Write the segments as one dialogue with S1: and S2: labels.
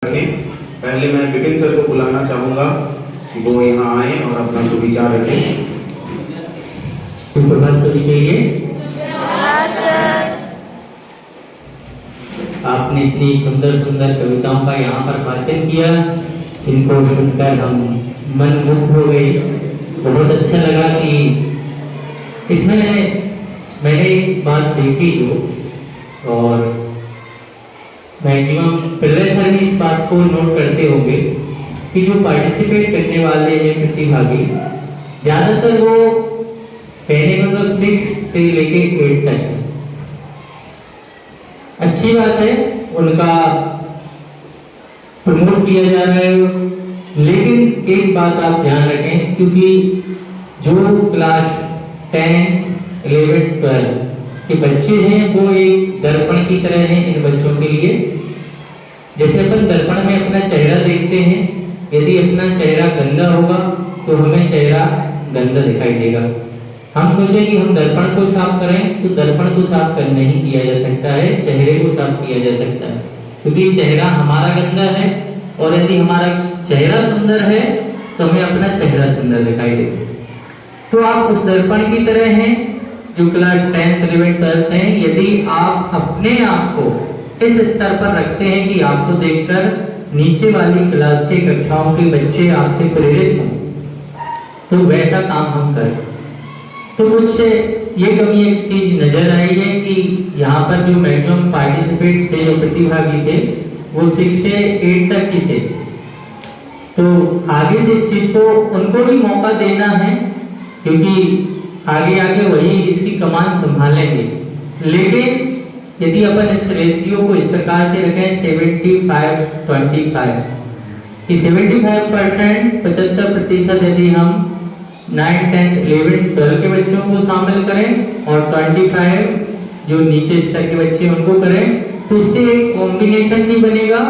S1: रखें। पहले मैं विपिन सर को बुलाना चाहूँगा कि वो यहाँ आए और अपना सुविचार रखें।
S2: सुप्रभात सभी के लिए। आपने इतनी सुंदर सुंदर कविताओं का यहाँ पर वाचन किया, जिनको सुनकर हम मन मुग्ध हो गए। बहुत अच्छा लगा कि इसमें मैंने एक बात देखी जो, और मैक्सिमम पहले सर भी इस बात को नोट करते होंगे कि जो पार्टिसिपेट करने वाले हैं प्रतिभागी, ज़्यादातर वो पहले मतलब 6 से लेके 8 तक है। अच्छी बात है, उनका प्रमोट किया जा रहा है, लेकिन एक बात आप ध्यान रखें, क्योंकि जो क्लास 10, 11, 12 के बच्चे हैं वो एक दर्पण की तरह हैं इन बच्चों के लिए। जैसे अपन दर्पण में अपना चेहरा देखते हैं, यदि अपना चेहरा गंदा होगा तो हमें चेहरा गंदा दिखाई देगा। हम सोचें कि हम दर्पण को साफ करें, तो दर्पण को साफ कर नहीं किया जा सकता है, चेहरे को साफ किया जा सकता है, क्योंकि चेहरा हमारा गंदा है। और यदि हमारा चेहरा सुंदर है तो हमें अपना चेहरा सुंदर दिखाई देगा। तो आप उस दर्पण की तरह हैं जो क्लास 10, 11, 12 हैं। यदि आप अपने आप को इस स्तर पर रखते हैं कि आपको देखकर नीचे वाली क्लास के कक्षाओं के बच्चे आपसे प्रेरित हों, तो वैसा काम हम करें। तो मुझसे ये कमी एक चीज नजर आई है कि यहाँ पर जो मैक्सिमम पार्टिसिपेट थे, जो प्रतिभागी थे, वो 6 से 8 तक ही थे। तो आगे से इस चीज को उनको भी मौका देना है, क्योंकि आगे आगे वही इसकी कमान संभालेंगे। लेकिन यदि अपन इस रेशियो को इस प्रकार से रखें 75-25 कि 75% 75% यदि हम 9, 10, 11, 12 के बच्चों को शामिल करें और 25 जो नीचे स्तर के बच्चे उनको करें, तो इससे एक कॉम्बिनेशन भी बनेगा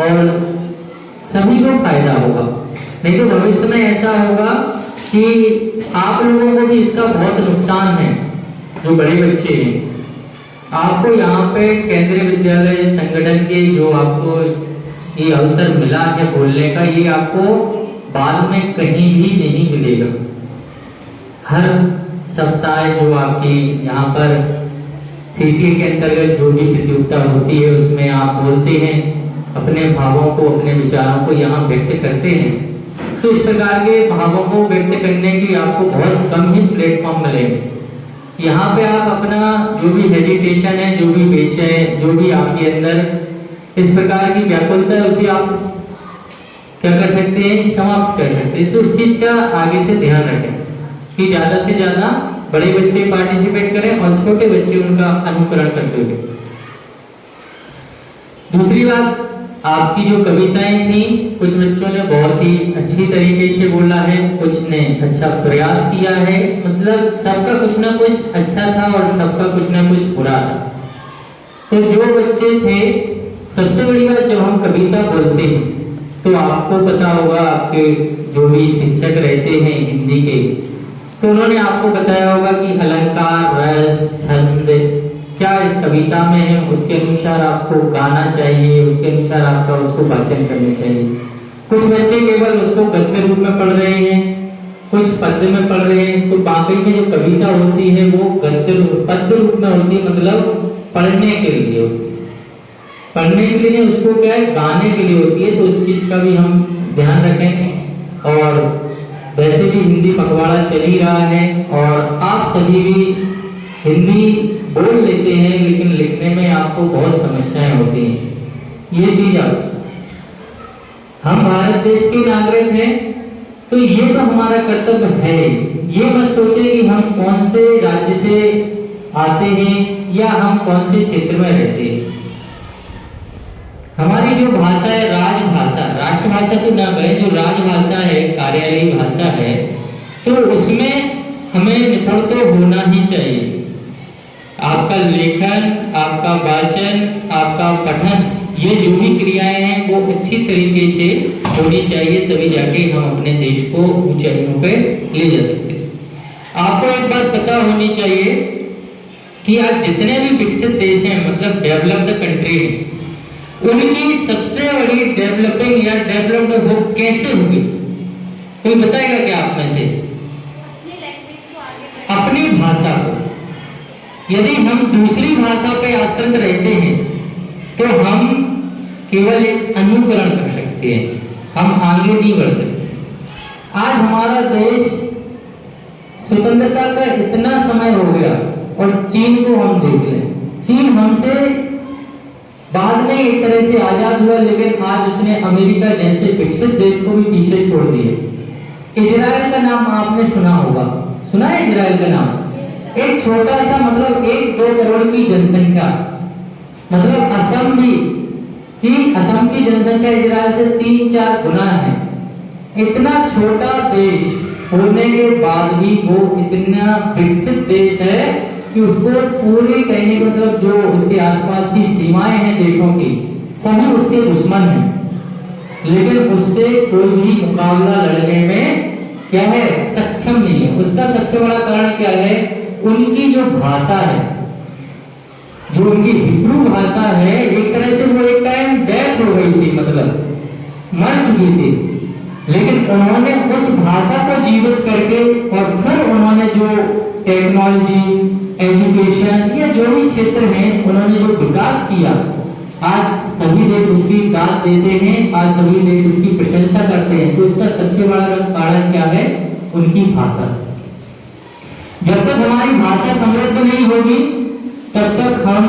S2: और सभी को फायदा होगा। नहीं तो भविष्य में ऐसा होगा कि आप लोगों को भी इसका बहुत नुकसान है। जो बड़े बच्चे हैं, आपको यहाँ पे केंद्रीय विद्यालय संगठन के जो आपको ये अवसर मिला है बोलने का, ये आपको बाद में कहीं भी नहीं मिलेगा। हर सप्ताह जो आपकी यहाँ पर सीसीए के अंतर्गत जो भी प्रतियोगिता होती है, उसमें आप बोलते हैं, अपने भावों को, अपने विचारों को यहाँ व्यक्त करते हैं। तो इस प्रकार के भावों को व्यक्त करने की आपको बहुत कम ही प्लेटफॉर्म मिलेंगे। यहाँ पे आप अपना जो भी हेजिटेशन है, जो भी बेच है, जो भी आपके अंदर इस प्रकार की व्याकुलता है, उसे आप क्या कर सकते हैं कि समाप्त कर सकते हैं। तो इस चीज का आगे से ध्यान रखें कि ज्यादा से ज्यादा बड़े बच्चे पार्टिसिपेट करें और छोटे बच्चे उनका अनुकरण करते हुए। दूसरी बात, आपकी जो कविताएं थी, कुछ बच्चों ने बहुत ही अच्छी तरीके से बोला है, कुछ ने अच्छा प्रयास किया है, मतलब सबका कुछ ना कुछ अच्छा था और सबका कुछ ना कुछ बुरा था। तो जो बच्चे थे, सबसे बड़ी बात, जब हम कविता बोलते हैं तो आपको पता होगा, आपके जो भी शिक्षक रहते हैं हिंदी के, तो उन्होंने आपको बताया होगा कि अलंकार, रस, छंद क्या इस कविता में है, उसके अनुसार आपको गाना चाहिए, उसके अनुसार आपका उसको वाचन करना चाहिए। कुछ बच्चे केवल उसको गद्य रूप में पढ़ रहे हैं, कुछ पद्य में पढ़ रहे हैं। तो बाकी में जो कविता होती है वो पद्य रूप में होती है, मतलब पढ़ने के लिए होती है। पढ़ने के लिए, उसको क्या है, गाने के लिए होती है। तो उस चीज का भी हम ध्यान रखें। और वैसे भी हिंदी पखवाड़ा चल ही रहा है और आप सभी भी हिंदी बोल लेते हैं, लेकिन लिखने में आपको बहुत समस्याएं होती हैं। ये चीज हम भारत देश के नागरिक हैं, तो ये तो हमारा कर्तव्य है। ये मत सोचे कि हम कौन से राज्य से आते हैं या हम कौन से क्षेत्र में रहते हैं। हमारी जो भाषा है, राजभाषा, राष्ट्रभाषा तो ना कहें, जो राजभाषा है, कार्यालयी भाषा है, तो उसमें हमें निपुण तो होना ही चाहिए। आपका लेखन, आपका वाचन, आपका पठन, ये जो भी क्रियाएं हैं वो अच्छी तरीके से होनी चाहिए, तभी जाके हम अपने देश को ऊंचाइयों पे ले जा सकते हैं। आपको एक बात पता होनी चाहिए कि आज जितने भी विकसित देश हैं, मतलब डेवलप्ड कंट्री हैं, उनकी सबसे बड़ी डेवलपिंग या डेवलप्ड वो कैसे होगी? कोई बताएगा क्या आप में से?
S3: अपनी लैंग्वेज को आगे बढ़ाना।
S2: अपनी भाषा को। यदि हम दूसरी भाषा पे आश्रित रहते हैं तो हम केवल एक अनुकरण कर सकते हैं, हम आगे नहीं बढ़ सकते। आज हमारा देश स्वतंत्रता का इतना समय हो गया और चीन को हम देख लें, चीन हमसे बाद में एक तरह से आजाद हुआ, लेकिन आज उसने अमेरिका जैसे विकसित देश को भी पीछे छोड़ दिए। इजराइल का नाम आपने सुना होगा, सुना है इजराइल का नाम? एक छोटा सा मतलब 1-2 करोड़ की जनसंख्या, मतलब असम की जनसंख्या इजराइल से 3-4 गुना है। इतना छोटा देश होने के बाद भी वो इतना विकसित देश है कि उसको पूरे कहने का मतलब जो उसके आसपास की सीमाएं हैं देशों की, सभी उसके दुश्मन हैं, लेकिन उससे कोई भी मुकाबला लड़ने में क्या है, सक्षम नहीं है। उसका सबसे बड़ा कारण क्या है? उनकी जो भाषा है, जो उनकी हिब्रू भाषा है, एक तरह से वो एक टाइम डेथ हो गई थी, मतलब मर चुकी थी, लेकिन उन्होंने उस भाषा को जीवित करके और फिर उन्होंने जो टेक्नोलॉजी, एजुकेशन या जो भी क्षेत्र हैं, उन्होंने जो विकास किया, आज सभी देश उसकी दाद देते हैं, आज सभी देश उसकी प्रशंसा करते हैं। तो उसका सबसे बड़ा कारण क्या है? उनकी भाषा। जब तक हमारी भाषा समृद्ध नहीं होगी तब तक हम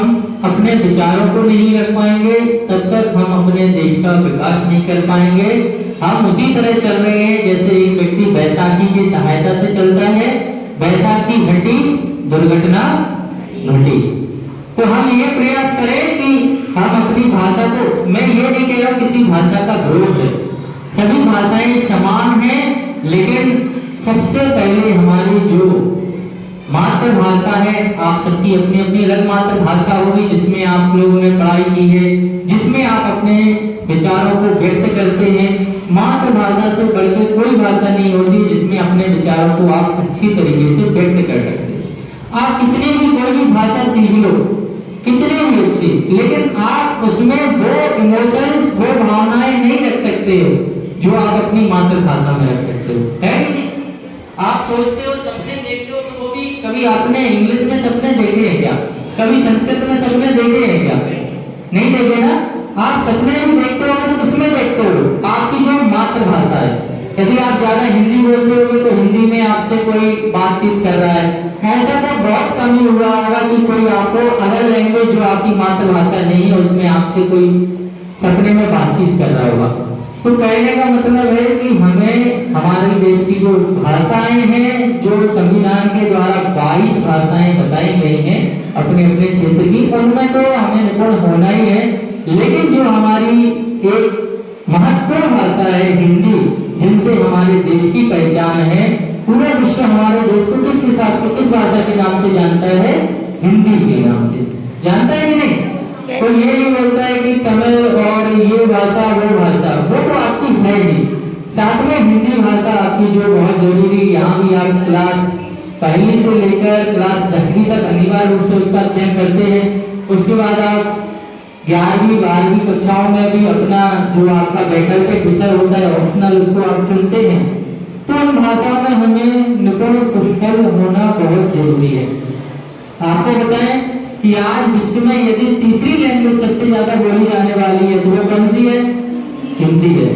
S2: अपने विचारों को नहीं रख पाएंगे, तब तक हम अपने देश का विकास नहीं कर पाएंगे। हम उसी तरह चल रहे हैं जैसे एक व्यक्ति बैसाखी की सहायता से चलता है, बैसाखी घटी दुर्घटना घटी। तो हम ये प्रयास करें कि हम अपनी भाषा को, मैं ये नहीं कह रहा हूं किसी भाषा का विरोध है, सभी भाषाएं समान हैं, लेकिन सबसे पहले हमारी जो मातृभाषा है, आप सबकी अपनी अपनी अलग मातृभाषा होगी जिसमें आप लोगों ने पढ़ाई की है, जिसमें आप अपने विचारों को व्यक्त करते हैं। मातृभाषा से बढ़कर कोई भाषा नहीं होती जिसमें अपने विचारों को आप अच्छी तरीके से व्यक्त कर सकते हैं। आप कितनी भी कोई भी भाषा सीख लो, कितने भी अच्छी, लेकिन आप उसमें वो इमोशंस, वो भावनाएं नहीं रख सकते हो जो आप अपनी मातृभाषा में रख सकते हो, है कि नहीं? आप सोचते हो, सपने देखते हो, तो वो भी कभी आपने इंग्लिश में सपने देखे हैं क्या? कभी संस्कृत में सपने देखे हैं क्या? नहीं देखे ना? आप सपने भी देखते हो तो किसमें देखते हो? आपकी जो मातृभाषा है। यदि आप ज्यादा हिंदी बोलते होगे तो हिंदी में आपसे कोई बातचीत कर रहा है, ऐसा तो बहुत कम ही हुआ होगा कि कोई आपको अदर लैंग्वेज जो आपकी मातृभाषा नहीं है उसमें आपसे कोई सपने में बातचीत कर रहा होगा। तो कहने का मतलब है कि हमें हमारे देश की जो भाषाएं हैं, जो संविधान के द्वारा 22 भाषाएं बताई गई हैं अपने अपने क्षेत्र की, उनमें तो हमें निपुण होना ही है, लेकिन जो हमारी एक महत्वपूर्ण भाषा है हिंदी, जिनसे हमारे देश की पहचान है, पूरा विश्व हमारे देश को किस हिसाब से, किस भाषा के नाम से जानता है? हिंदी के नाम से जानता है कि नहीं? तो ये नहीं बोलता है कि तमिल और ये भाषा वो भाषा, वो तो आपकी है नहीं। साथ में हिंदी भाषा आपकी जो बहुत जरूरी, यहाँ भी आप क्लास 1 से लेकर क्लास 10वीं तक अनिवार्य रूप से उसका अध्ययन करते हैं। उसके बाद आप 11वीं 12वीं कक्षाओं में भी अपना जो आपका वैकल्पिक विषय होता है ऑप्शनल, उसको आप चुनते हैं। तो इन भाषाओं में हमें निपुण कुशल होना बहुत जरूरी है। आपको बताएं कि आज विश्व में यदि तीसरी लैंग्वेज सबसे ज्यादा बोली जाने वाली है तो वो कौन सी है? हिंदी है।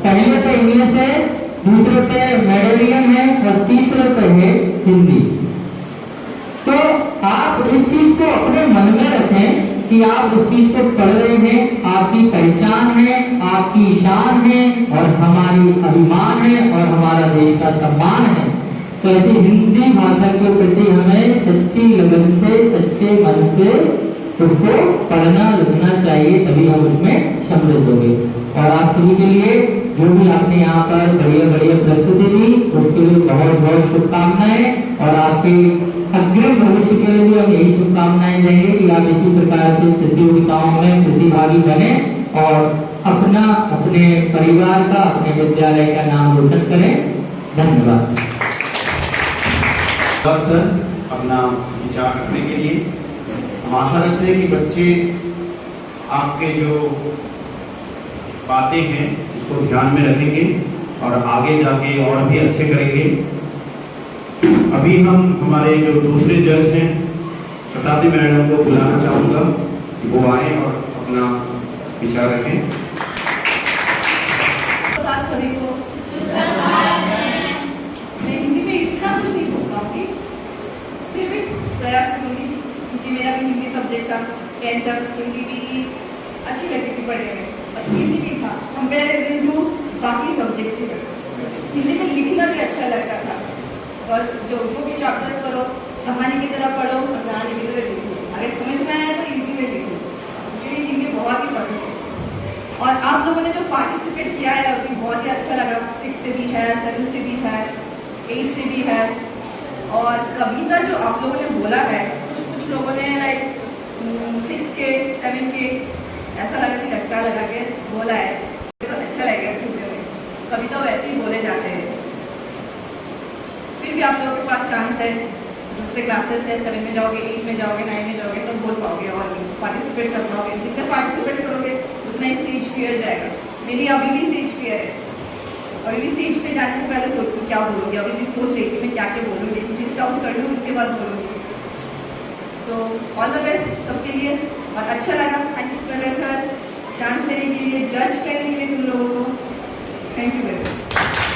S2: पहले पे इंग्लिश है, दूसरे पे मैंडेरियन है और तीसरे पे है हिंदी। तो आप इस चीज को अपने मन में रखें कि आप उस चीज को पढ़ रहे हैं, आपकी पहचान है, आपकी शान है और हमारी अभिमान है और हमारा देश का सम्मान है। तो ऐसी हिंदी भाषा के प्रति हमें सच्ची लगन से, सच्चे मन से उसको पढ़ना लिखना चाहिए, तभी हम उसमें समृद्ध होंगे। और आप सभी के लिए जो भी आपने यहाँ पर बढ़िया बढ़िया प्रस्तुति दी, उसके लिए बहुत बहुत शुभकामनाएं, और आपके अग्रिम भविष्य के लिए भी हम यही शुभकामनाएं देंगे कि आप इसी प्रकार से प्रतियोगिताओं में प्रतिभागी बने और अपना, अपने परिवार का, अपने विद्यालय का नाम रोशन करें। धन्यवाद
S1: सर अपना विचार रखने के लिए। हम आशा रखते हैं कि बच्चे आपके जो बातें हैं उसको ध्यान में रखेंगे और आगे जाके और भी अच्छे करेंगे। अभी हम हमारे जो दूसरे जज हैं शताब्दी मैडम को बुलाना चाहूँगा कि वो आए और अपना विचार रखें।
S4: सभी को मैं हिंदी में इतना कुछ नहीं बोल पाऊंगी, फिर भी प्रयास करूंगी क्योंकि मेरा भी हिंदी सब्जेक्ट था 10th तक। हिंदी भी अच्छी लगती थी पढ़ने में और इजी भी था कंपेरिजन टू बाकी सब्जेक्ट के। हिंदी में लिखना भी अच्छा लगता था और जो भी चैप्टर्स पढ़ो कहानी की तरह पढ़ो और कहानी की तरह लिखो, अगर समझ में आया तो इजी में लिखो। इसलिए हिंदी बहुत ही पसंद है। और आप लोगों ने जो पार्टिसिपेट किया है अभी बहुत ही अच्छा लगा। 6 से भी है, 7 से भी है, 8 से भी है। और कविता जो आप लोगों ने बोला है, कुछ लोगों ने लाइक 6 के 7 के ऐसा लगा कि रट्टा लगा के बोला है, तो अच्छा लगेगा सुनने में। कविता वैसे ही बोले जाते हैं। फिर भी आप लोगों के पास चांस है, दूसरे क्लासेस है, 7 में जाओगे, 8 में जाओगे, 9 में जाओगे तब बोल पाओगे और पार्टिसिपेट कर पाओगे। जितना पार्टिसिपेट करोगे उतना स्टेज फियर जाएगा। मेरी अभी भी स्टेज फियर है। अभी भी स्टेज पे जाने से पहले सोचती हूँ क्या बोलूँगी। अभी भी सोच रही थी मैं क्या क्या बोलूँगी, लिस्ट आउट कर लूँ उसके बाद बोलूँगी। सो ऑल द बेस्ट सबके लिए और अच्छा लगा। थैंक यू प्रलय सर चांस देने के लिए, जज करने के लिए तुम लोगों को। Thank you very much.